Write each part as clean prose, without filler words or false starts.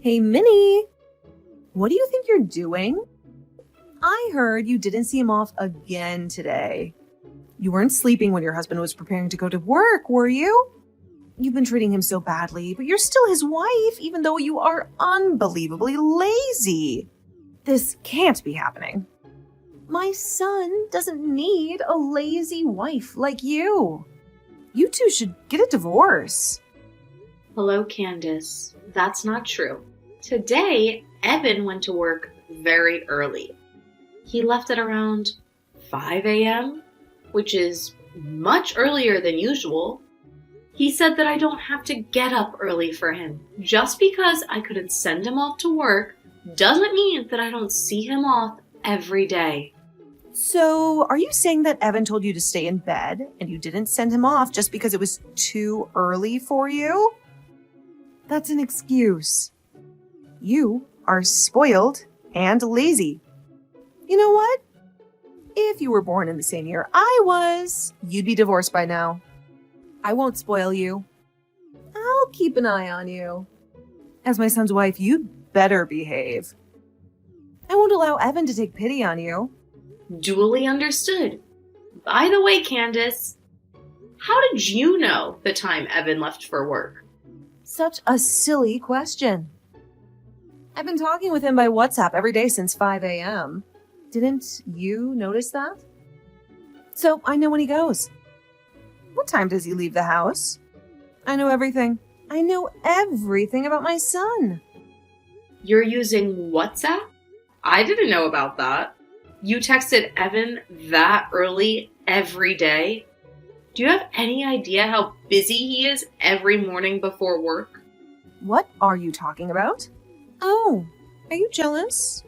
Hey, Minnie, what do you think you're doing? I heard you didn't see him off again today. You weren't sleeping when your husband was preparing to go to work, were you? You've been treating him so badly, but you're still his wife, even though you are unbelievably lazy. This can't be happening. My son doesn't need a lazy wife like you. You two should get a divorce. Hello, Candace. That's not true. Today, Evan went to work very early. He left at around 5 a.m., which is much earlier than usual. He said that I don't have to get up early for him. Just because I couldn't send him off to work doesn't mean that I don't see him off every day. So, are you saying that Evan told you to stay in bed and you didn't send him off just because it was too early for you? That's an excuse. You are spoiled and lazy. You know what? If you were born in the same year I was, you'd be divorced by now. I won't spoil you. I'll keep an eye on you. As my son's wife, you'd better behave. I won't allow Evan to take pity on you. Duly understood. By the way, Candace, how did you know the time Evan left for work? Such a silly question. I've been talking with him by WhatsApp every day since 5 a.m. Didn't you notice that? So I know when he goes. What time does he leave the house? I know everything. I know everything about my son. You're using WhatsApp? I didn't know about that. You texted Evan that early every day? Do you have any idea how busy he is every morning before work? What are you talking about? Oh, are you jealous?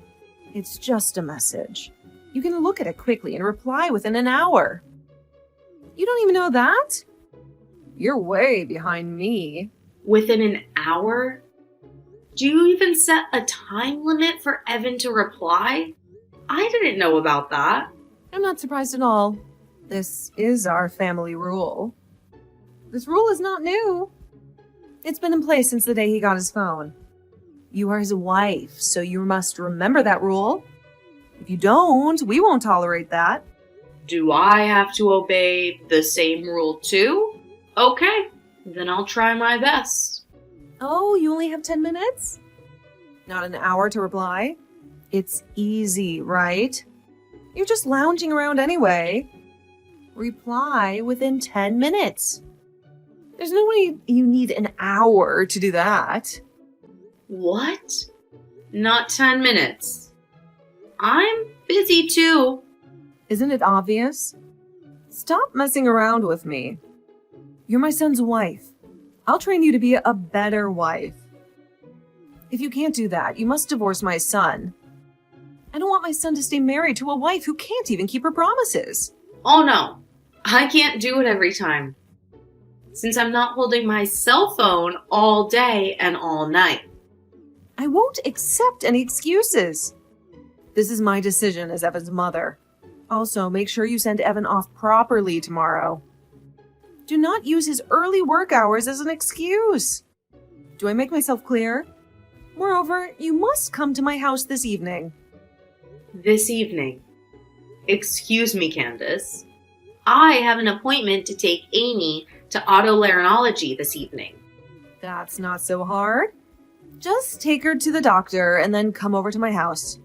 It's just a message. You can look at it quickly and reply within an hour. You don't even know that? You're way behind me. Within an hour? Do you even set a time limit for Evan to reply? I didn't know about that. I'm not surprised at all. This is our family rule. This rule is not new. It's been in place since the day he got his phone. You are his wife, so you must remember that rule. If you don't, we won't tolerate that. Do I have to obey the same rule too? Okay, then I'll try my best. Oh, you only have 10 minutes? Not an hour to reply? It's easy, right? You're just lounging around anyway. Reply within 10 minutes. There's no way you need an hour to do that. What? Not 10 minutes. I'm busy too. Isn't it obvious? Stop messing around with me. You're my son's wife. I'll train you to be a better wife. If you can't do that, you must divorce my son. I don't want my son to stay married to a wife who can't even keep her promises. Oh no, I can't do it every time. Since I'm not holding my cell phone all day and all night. I won't accept any excuses. This is my decision as Evan's mother. Also, make sure you send Evan off properly tomorrow. Do not use his early work hours as an excuse. Do I make myself clear? Moreover, you must come to my house this evening. This evening. Excuse me, Candace. I have an appointment to take Amy to otolaryngology this evening. That's not so hard. Just take her to the doctor and then come over to my house.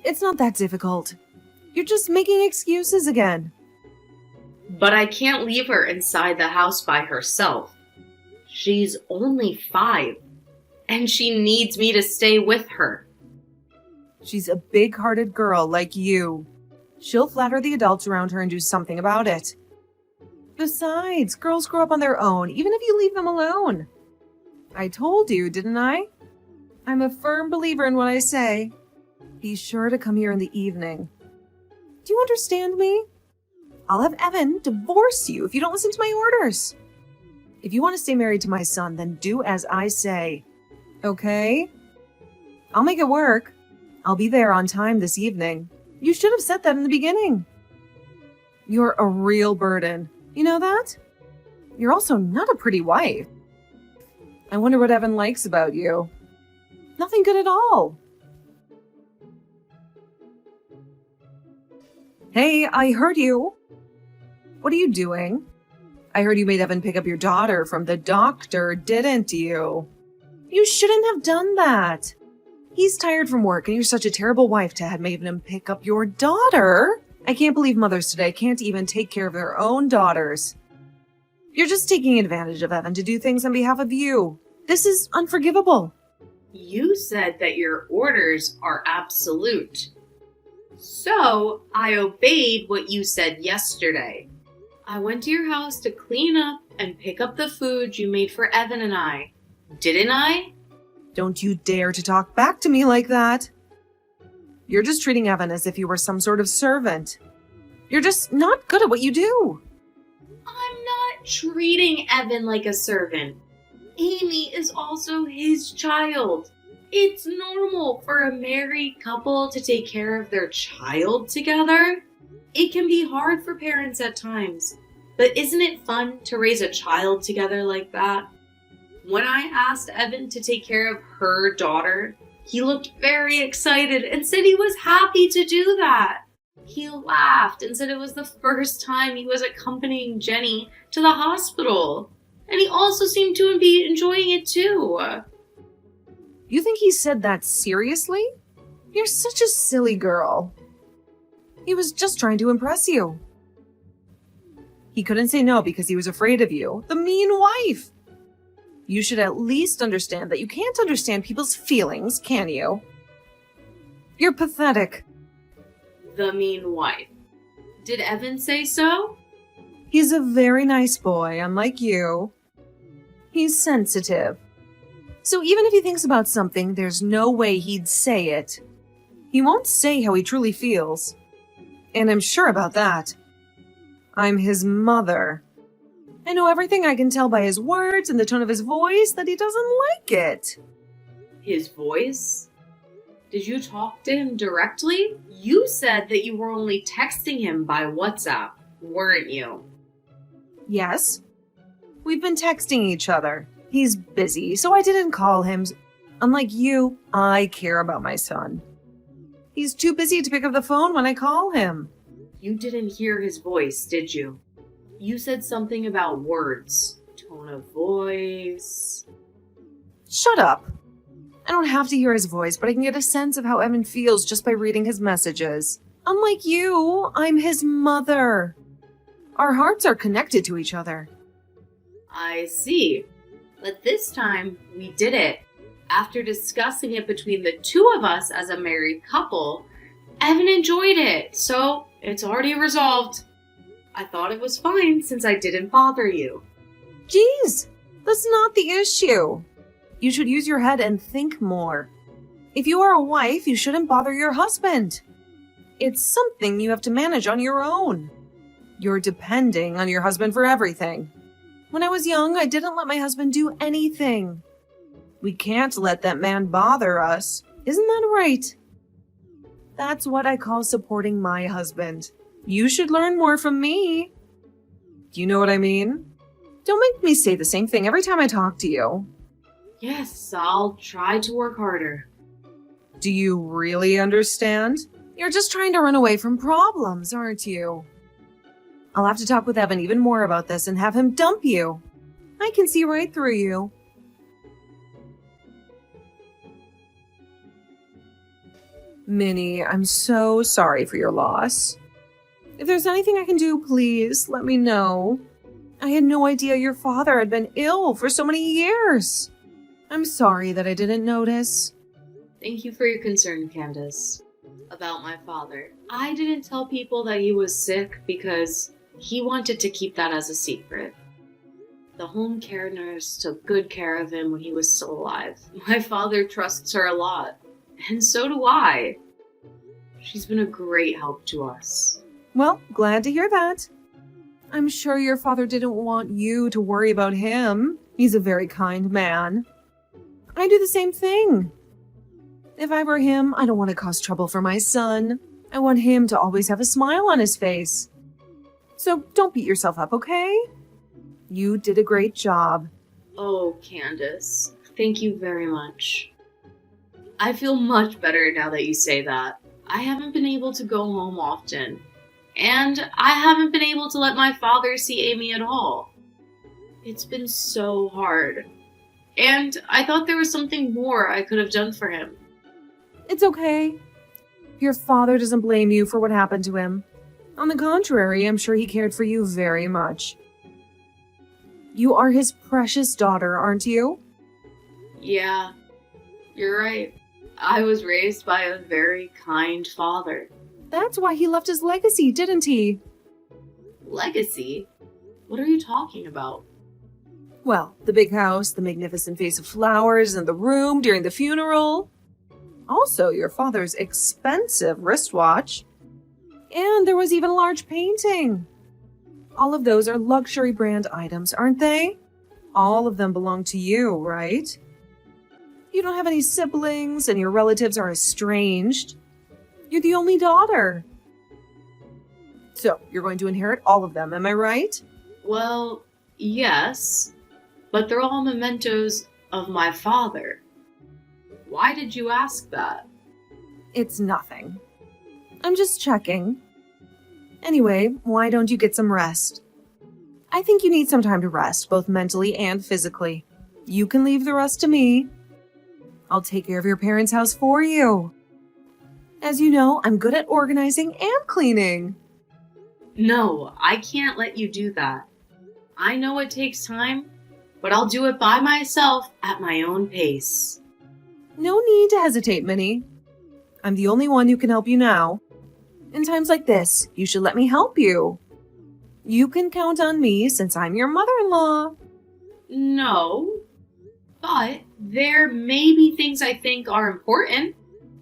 It's not that difficult. You're just making excuses again. But I can't leave her inside the house by herself. She's only 5, and she needs me to stay with her. She's a big-hearted girl like you. She'll flatter the adults around her and do something about it. Besides, girls grow up on their own, even if you leave them alone. I told you, didn't I? I'm a firm believer in what I say. Be sure to come here in the evening. Do you understand me? I'll have Evan divorce you if you don't listen to my orders. If you want to stay married to my son, then do as I say. Okay? I'll make it work. I'll be there on time this evening. You should have said that in the beginning. You're a real burden. You know that? You're also not a pretty wife. I wonder what Evan likes about you. Nothing good at all. Hey, I heard you. What are you doing? I heard you made Evan pick up your daughter from the doctor, didn't you? You shouldn't have done that. He's tired from work and you're such a terrible wife to have made him pick up your daughter. I can't believe mothers today can't even take care of their own daughters. You're just taking advantage of Evan to do things on behalf of you. This is unforgivable. You said that your orders are absolute. So I obeyed what you said yesterday. I went to your house to clean up and pick up the food you made for Evan and I. Didn't I? Don't you dare to talk back to me like that. You're just treating Evan as if you were some sort of servant. You're just not good at what you do. I'm not treating Evan like a servant. Amy is also his child. It's normal for a married couple to take care of their child together. It can be hard for parents at times, but isn't it fun to raise a child together like that? When I asked Evan to take care of her daughter, he looked very excited and said he was happy to do that. He laughed and said it was the first time he was accompanying Jenny to the hospital. And he also seemed to be enjoying it too. You think he said that seriously? You're such a silly girl. He was just trying to impress you. He couldn't say no because he was afraid of you, the mean wife. You should at least understand that you can't understand people's feelings, can you? You're pathetic. The mean wife. Did Evan say so? He's a very nice boy, unlike you. He's sensitive. So even if he thinks about something, there's no way he'd say it. He won't say how he truly feels. And I'm sure about that. I'm his mother. I know everything. I can tell by his words and the tone of his voice that he doesn't like it. His voice? Did you talk to him directly? You said that you were only texting him by WhatsApp, weren't you? Yes. We've been texting each other. He's busy, so I didn't call him. Unlike you, I care about my son. He's too busy to pick up the phone when I call him. You didn't hear his voice, did you? You said something about words, tone of voice. Shut up. I don't have to hear his voice, but I can get a sense of how Evan feels just by reading his messages. Unlike you, I'm his mother. Our hearts are connected to each other. I see. But this time, we did it. After discussing it between the two of us as a married couple, Evan enjoyed it, so it's already resolved. I thought it was fine since I didn't bother you. Jeez, that's not the issue. You should use your head and think more. If you are a wife, you shouldn't bother your husband. It's something you have to manage on your own. You're depending on your husband for everything. When I was young, I didn't let my husband do anything. We can't let that man bother us. Isn't that right? That's what I call supporting my husband. You should learn more from me. Do you know what I mean? Don't make me say the same thing every time I talk to you. Yes, I'll try to work harder. Do you really understand? You're just trying to run away from problems, aren't you? I'll have to talk with Evan even more about this and have him dump you. I can see right through you. Minnie, I'm so sorry for your loss. If there's anything I can do, please let me know. I had no idea your father had been ill for so many years. I'm sorry that I didn't notice. Thank you for your concern, Candace. About my father. I didn't tell people that he was sick because he wanted to keep that as a secret. The home care nurse took good care of him when he was still alive. My father trusts her a lot, and so do I. She's been a great help to us. Well, glad to hear that. I'm sure your father didn't want you to worry about him. He's a very kind man. I do the same thing. If I were him, I don't want to cause trouble for my son. I want him to always have a smile on his face. So don't beat yourself up, okay? You did a great job. Oh, Candace, thank you very much. I feel much better now that you say that. I haven't been able to go home often, and I haven't been able to let my father see Amy at all. It's been so hard, and I thought there was something more I could have done for him. It's okay. Your father doesn't blame you for what happened to him. On the contrary, I'm sure he cared for you very much. You are his precious daughter, aren't you? Yeah, you're right. I was raised by a very kind father. That's why he left his legacy, didn't he? Legacy? What are you talking about? Well, the big house, the magnificent vase of flowers in the room during the funeral. Also, your father's expensive wristwatch. And there was even a large painting. All of those are luxury brand items, aren't they? All of them belong to you, right? You don't have any siblings, and your relatives are estranged. You're the only daughter. So, you're going to inherit all of them, am I right? Well, yes, but they're all mementos of my father. Why did you ask that? It's nothing. I'm just checking. Anyway, why don't you get some rest? I think you need some time to rest, both mentally and physically. You can leave the rest to me. I'll take care of your parents' house for you. As you know, I'm good at organizing and cleaning. No, I can't let you do that. I know it takes time, but I'll do it by myself at my own pace. No need to hesitate, Minnie. I'm the only one who can help you now. In times like this, you should let me help you. You can count on me since I'm your mother-in-law. No, but there may be things I think are important,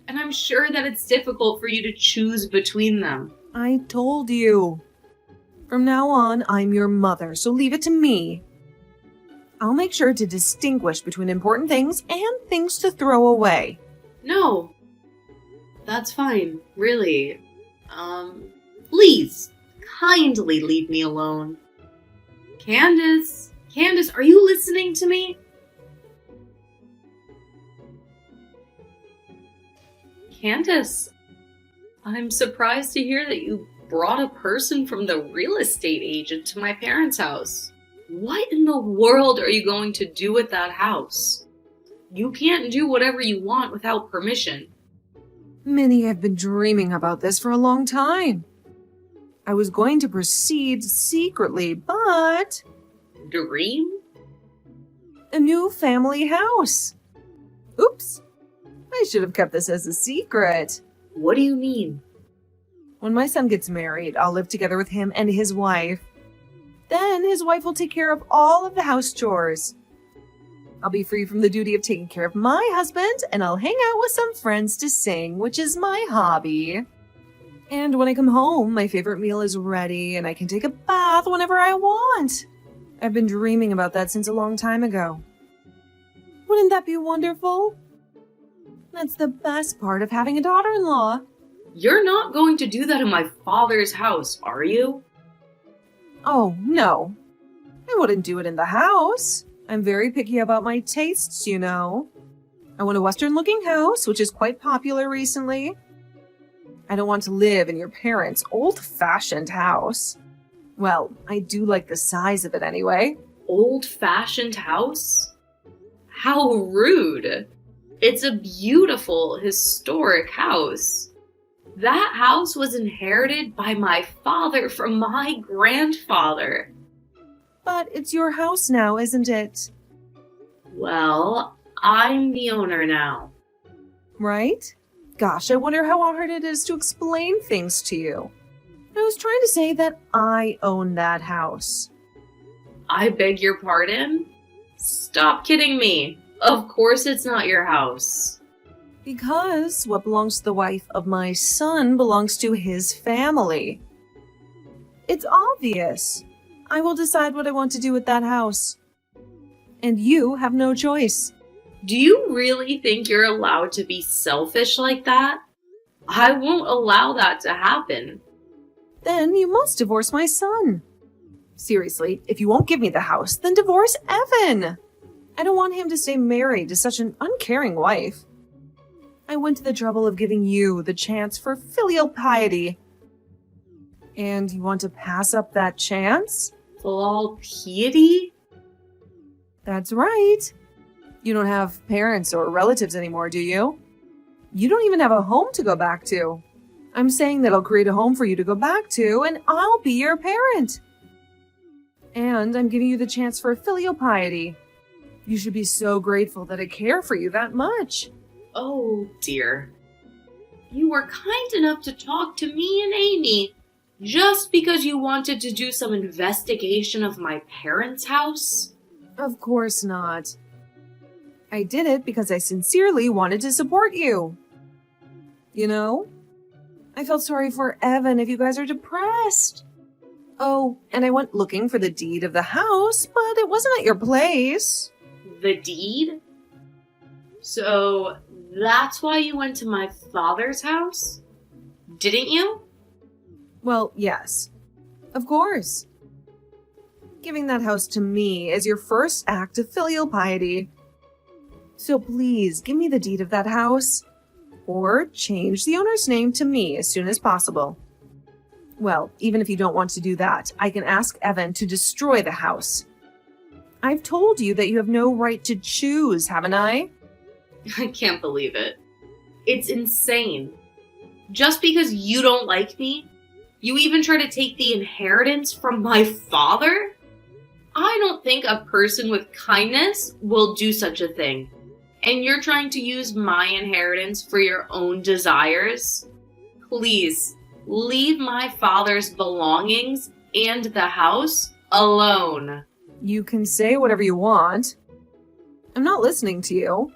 and I'm sure that it's difficult for you to choose between them. I told you. From now on, I'm your mother, so leave it to me. I'll make sure to distinguish between important things and things to throw away. No, that's fine, really. Please, kindly leave me alone. Candace, are you listening to me? Candace, I'm surprised to hear that you brought a person from the real estate agent to my parents' house. What in the world are you going to do with that house? You can't do whatever you want without permission. Minnie, I've been dreaming about this for a long time. I was going to proceed secretly, but... Dream? A new family house. Oops. I should have kept this as a secret. What do you mean? When my son gets married, I'll live together with him and his wife. Then his wife will take care of all of the house chores. I'll be free from the duty of taking care of my husband, and I'll hang out with some friends to sing, which is my hobby. And when I come home, my favorite meal is ready, and I can take a bath whenever I want. I've been dreaming about that since a long time ago. Wouldn't that be wonderful? That's the best part of having a daughter-in-law. You're not going to do that in my father's house, are you? Oh, no. I wouldn't do it in the house. I'm very picky about my tastes, you know. I want a Western-looking house, which is quite popular recently. I don't want to live in your parents' old-fashioned house. Well, I do like the size of it anyway. Old-fashioned house? How rude. It's a beautiful, historic house. That house was inherited by my father from my grandfather. But it's your house now, isn't it? Well, I'm the owner now. Right? Gosh, I wonder how hard it is to explain things to you. I was trying to say that I own that house. I beg your pardon? Stop kidding me. Of course it's not your house. Because what belongs to the wife of my son belongs to his family. It's obvious. I will decide what I want to do with that house. And you have no choice. Do you really think you're allowed to be selfish like that? I won't allow that to happen. Then you must divorce my son. Seriously, if you won't give me the house, then divorce Evan. I don't want him to stay married to such an uncaring wife. I went to the trouble of giving you the chance for filial piety. And you want to pass up that chance? Filial piety? That's right. You don't have parents or relatives anymore, do you? You don't even have a home to go back to. I'm saying that I'll create a home for you to go back to, and I'll be your parent. And I'm giving you the chance for filial piety. You should be so grateful that I care for you that much. Oh, dear. You were kind enough to talk to me and Amy just because you wanted to do some investigation of my parents' house? Of course not. I did it because I sincerely wanted to support you. You know? I felt sorry for Evan if you guys are depressed. Oh, and I went looking for the deed of the house, but it wasn't at your place. The deed? So that's why you went to my father's house? Didn't you? Well, yes. Of course. Giving that house to me is your first act of filial piety. So please, give me the deed of that house. Or change the owner's name to me as soon as possible. Well, even if you don't want to do that, I can ask Evan to destroy the house. I've told you that you have no right to choose, haven't I? I can't believe it. It's insane. Just because you don't like me, you even try to take the inheritance from my father? I don't think a person with kindness will do such a thing. And you're trying to use my inheritance for your own desires? Please, leave my father's belongings and the house alone. You can say whatever you want. I'm not listening to you.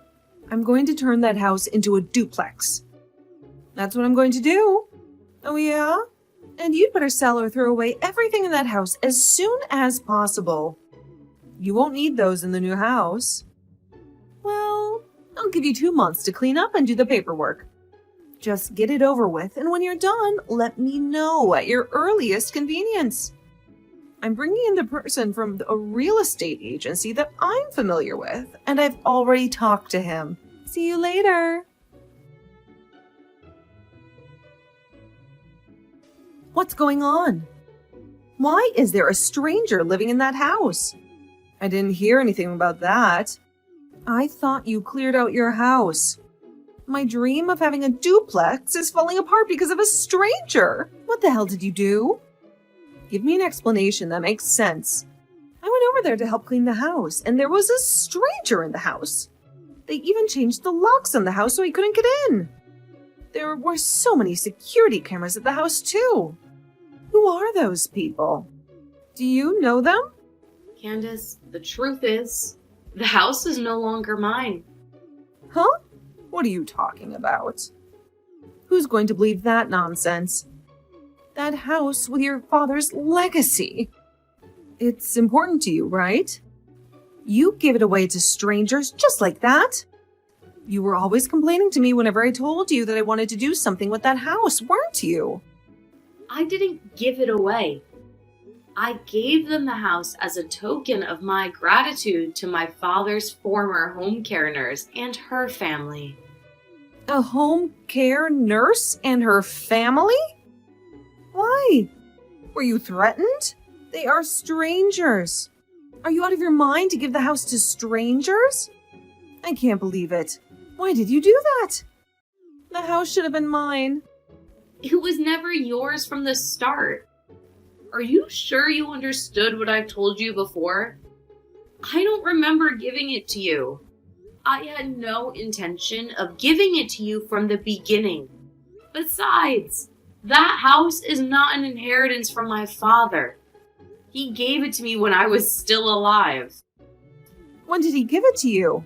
I'm going to turn that house into a duplex. That's what I'm going to do. Oh, yeah? And you'd better sell or throw away everything in that house as soon as possible. You won't need those in the new house. Well, I'll give you 2 months to clean up and do the paperwork. Just get it over with, and when you're done, let me know at your earliest convenience. I'm bringing in the person from a real estate agency that I'm familiar with, and I've already talked to him. See you later. What's going on? Why is there a stranger living in that house? I didn't hear anything about that. I thought you cleared out your house. My dream of having a duplex is falling apart because of a stranger. What the hell did you do? Give me an explanation that makes sense. I went over there to help clean the house, and there was a stranger in the house. They even changed the locks on the house so he couldn't get in. There were so many security cameras at the house, too. Who are those people? Do you know them? Candace, the truth is, the house is no longer mine. Huh? What are you talking about? Who's going to believe that nonsense? That house with your father's legacy. It's important to you, right? You give it away to strangers just like that? You were always complaining to me whenever I told you that I wanted to do something with that house, weren't you? I didn't give it away. I gave them the house as a token of my gratitude to my father's former home care nurse and her family. A home care nurse and her family? Why? Were you threatened? They are strangers. Are you out of your mind to give the house to strangers? I can't believe it. Why did you do that? The house should have been mine. It was never yours from the start. Are you sure you understood what I've told you before? I don't remember giving it to you. I had no intention of giving it to you from the beginning. Besides, that house is not an inheritance from my father. He gave it to me when I was still alive. When did he give it to you?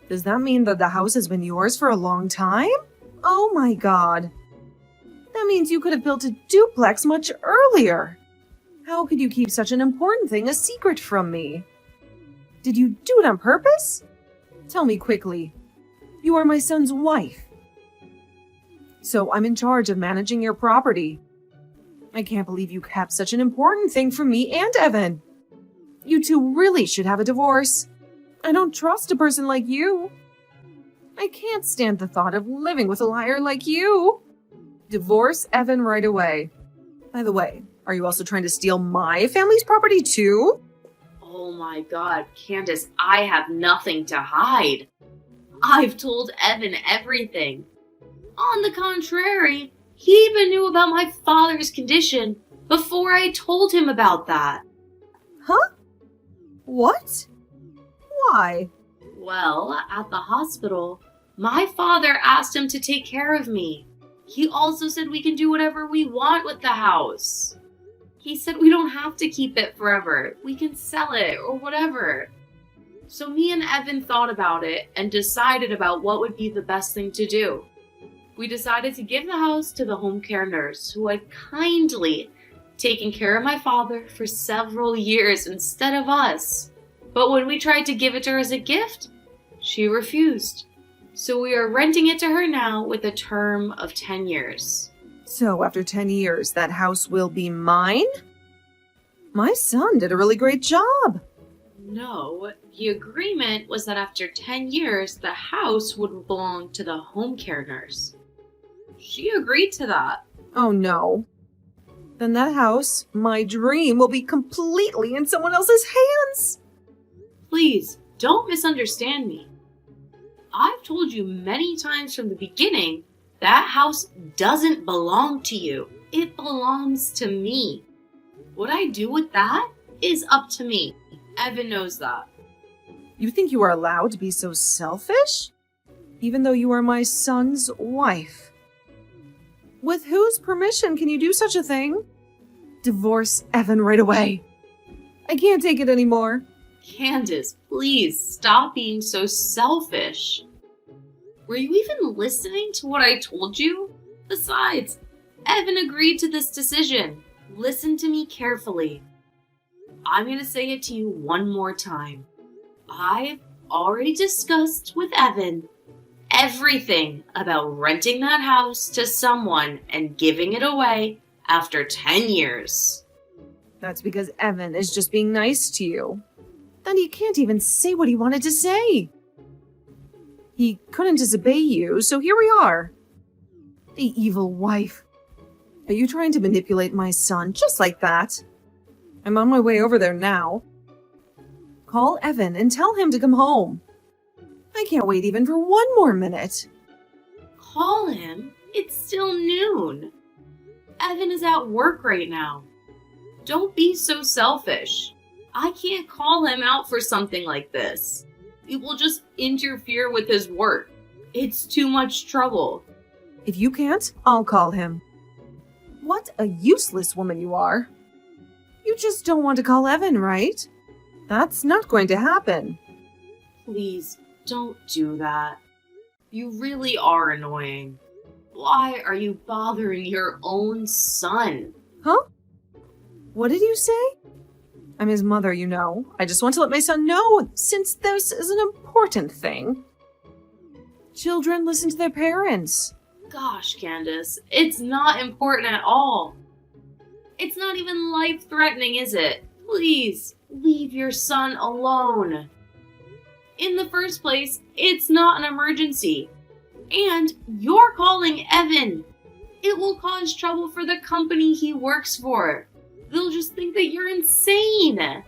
Does that mean that the house has been yours for a long time? Oh my God. That means you could have built a duplex much earlier. How could you keep such an important thing a secret from me? Did you do it on purpose? Tell me quickly. You are my son's wife. So I'm in charge of managing your property. I can't believe you kept such an important thing from me and Evan. You two really should have a divorce. I don't trust a person like you. I can't stand the thought of living with a liar like you. Divorce Evan right away. By the way, are you also trying to steal my family's property too? Oh my god, Candace, I have nothing to hide. I've told Evan everything. On the contrary, he even knew about my father's condition before I told him about that. Huh? What? Why? Well, at the hospital, my father asked him to take care of me. He also said we can do whatever we want with the house. He said we don't have to keep it forever. We can sell it or whatever. So me and Evan thought about it and decided about what would be the best thing to do. We decided to give the house to the home care nurse who had kindly taken care of my father for several years instead of us. But when we tried to give it to her as a gift, she refused. So we are renting it to her now with a term of 10 years. So after 10 years, that house will be mine? My son did a really great job. No, the agreement was that after 10 years, the house would belong to the home care nurse. She agreed to that. Oh no. Then that house, my dream, will be completely in someone else's hands. Please, don't misunderstand me. I've told you many times from the beginning, that house doesn't belong to you. It belongs to me. What I do with that is up to me. Evan knows that. You think you are allowed to be so selfish? Even though you are my son's wife. With whose permission can you do such a thing? Divorce Evan right away. I can't take it anymore. Candace, please stop being so selfish. Were you even listening to what I told you? Besides, Evan agreed to this decision. Listen to me carefully. I'm going to say it to you one more time. I've already discussed with Evan everything about renting that house to someone and giving it away after 10 years. That's because Evan is just being nice to you. Then he can't even say what he wanted to say. He couldn't disobey you, so here we are. The evil wife. Are you trying to manipulate my son just like that? I'm on my way over there now. Call Evan and tell him to come home. I can't wait even for one more minute. Call him? It's still noon. Evan is at work right now. Don't be so selfish. I can't call him out for something like this. It will just interfere with his work. It's too much trouble. If you can't, I'll call him. What a useless woman you are. You just don't want to call Evan, right? That's not going to happen. Please, don't do that. You really are annoying. Why are you bothering your own son? Huh? What did you say? I'm his mother, you know. I just want to let my son know, since this is an important thing. Children listen to their parents. Gosh, Candace, it's not important at all. It's not even life-threatening, is it? Please, leave your son alone. In the first place, it's not an emergency. And you're calling Evan. It will cause trouble for the company he works for. They'll just think that you're insane.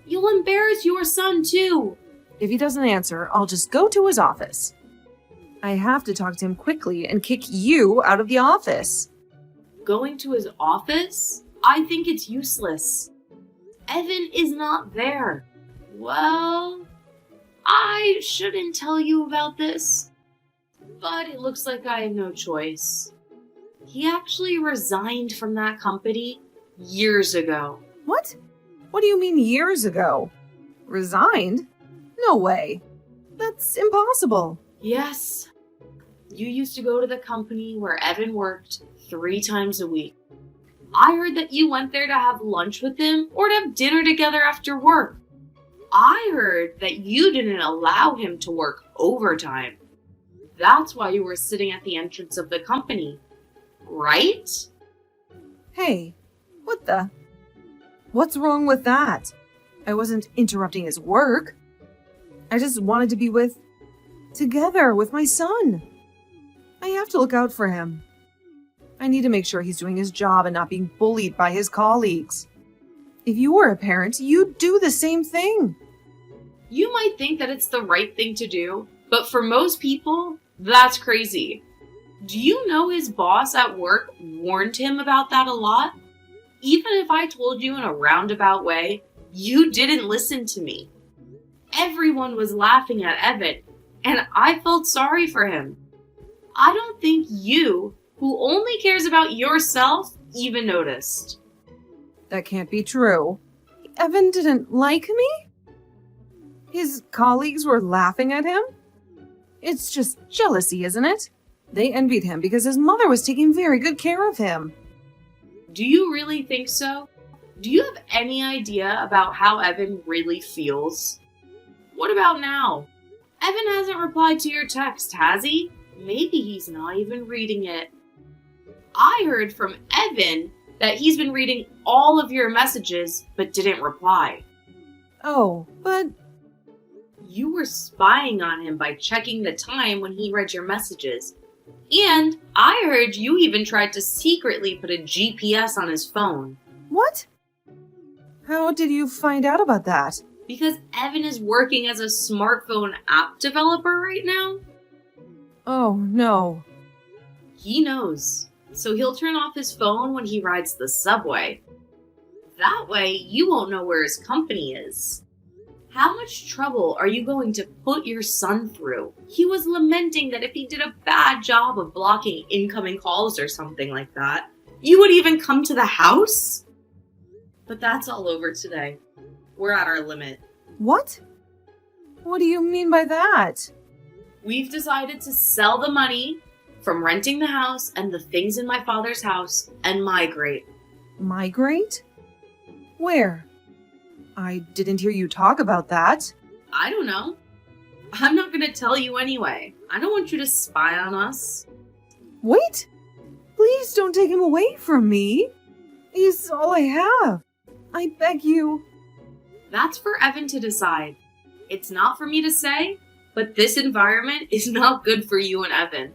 You'll embarrass your son too. If he doesn't answer, I'll just go to his office. I have to talk to him quickly and kick you out of the office. Going to his office? I think it's useless. Evan is not there. Well, I shouldn't tell you about this, but it looks like I have no choice. He actually resigned from that company years ago. What? What do you mean years ago? Resigned? No way. That's impossible. Yes. You used to go to the company where Evan worked 3 times a week. I heard that you went there to have lunch with him or to have dinner together after work. I heard that you didn't allow him to work overtime. That's why you were sitting at the entrance of the company, right? Hey, what the? What's wrong with that? I wasn't interrupting his work. I just wanted to be together with my son. I have to look out for him. I need to make sure he's doing his job and not being bullied by his colleagues. If you were a parent, you'd do the same thing. You might think that it's the right thing to do, but for most people, that's crazy. Do you know his boss at work warned him about that a lot? Even if I told you in a roundabout way, you didn't listen to me. Everyone was laughing at Evan, and I felt sorry for him. I don't think you, who only cares about yourself, even noticed. That can't be true. Evan didn't like me? His colleagues were laughing at him? It's just jealousy, isn't it? They envied him because his mother was taking very good care of him. Do you really think so? Do you have any idea about how Evan really feels? What about now? Evan hasn't replied to your text, has he? Maybe he's not even reading it. I heard from Evan that he's been reading all of your messages but didn't reply. Oh, but... You were spying on him by checking the time when he read your messages. And I heard you even tried to secretly put a GPS on his phone. What? How did you find out about that? Because Evan is working as a smartphone app developer right now. Oh, no. He knows. So he'll turn off his phone when he rides the subway. That way, you won't know where his company is. How much trouble are you going to put your son through? He was lamenting that if he did a bad job of blocking incoming calls or something like that, you would even come to the house? But that's all over today. We're at our limit. What? What do you mean by that? We've decided to sell the money from renting the house and the things in my father's house and migrate. Migrate? Where? I didn't hear you talk about that. I don't know. I'm not going to tell you anyway. I don't want you to spy on us. Wait! Please don't take him away from me. He's all I have. I beg you. That's for Evan to decide. It's not for me to say, but this environment is not good for you and Evan.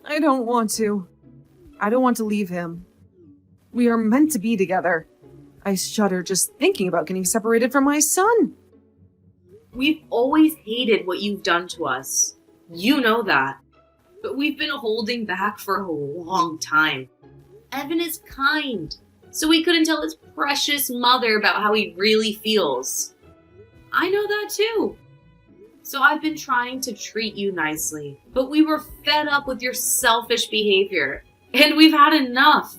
I don't want to. I don't want to leave him. We are meant to be together. I shudder just thinking about getting separated from my son. We've always hated what you've done to us. You know that. But we've been holding back for a long time. Evan is kind, so he couldn't tell his precious mother about how he really feels. I know that too. So I've been trying to treat you nicely, but we were fed up with your selfish behavior, and we've had enough.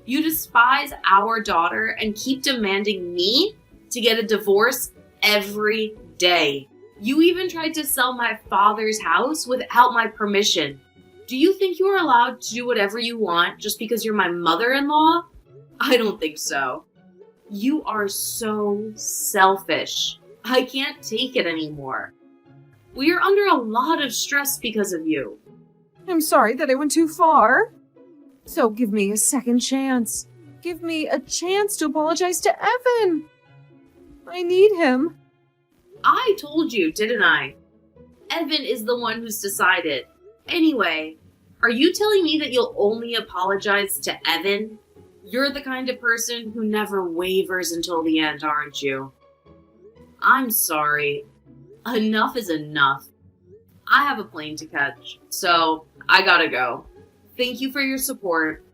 You despise our daughter and keep demanding me to get a divorce every day. You even tried to sell my father's house without my permission. Do you think you are allowed to do whatever you want just because you're my mother-in-law? I don't think so. You are so selfish. I can't take it anymore. We are under a lot of stress because of you. I'm sorry that I went too far. So give me a second chance. Give me a chance to apologize to Evan. I need him. I told you, didn't I? Evan is the one who's decided. Anyway, are you telling me that you'll only apologize to Evan? You're the kind of person who never wavers until the end, aren't you? I'm sorry. Enough is enough. I have a plane to catch, so I gotta go. Thank you for your support.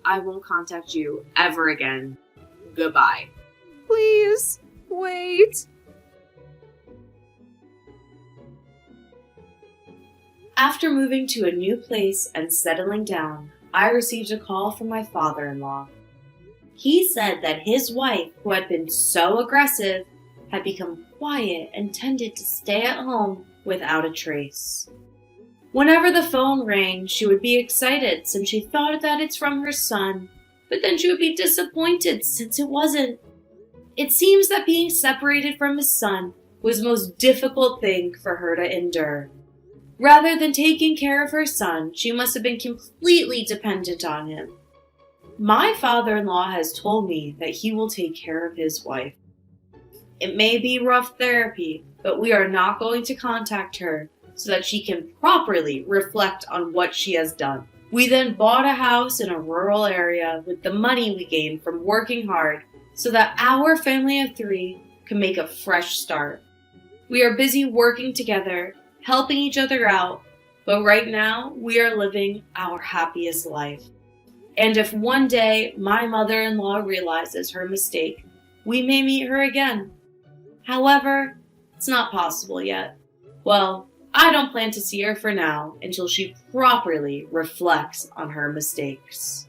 I won't contact you ever again. Goodbye. Please, wait. After moving to a new place and settling down, I received a call from my father-in-law. He said that his wife, who had been so aggressive, had become quiet and tended to stay at home without a trace. Whenever the phone rang, she would be excited since she thought that it's from her son, but then she would be disappointed since it wasn't. It seems that being separated from his son was the most difficult thing for her to endure. Rather than taking care of her son, she must have been completely dependent on him. My father-in-law has told me that he will take care of his wife. It may be rough therapy, but we are not going to contact her so that she can properly reflect on what she has done. We then bought a house in a rural area with the money we gained from working hard so that our family of 3 can make a fresh start. We are busy working together, helping each other out, but right now we are living our happiest life. And if one day my mother-in-law realizes her mistake, we may meet her again. However, it's not possible yet. Well, I don't plan to see her for now until she properly reflects on her mistakes.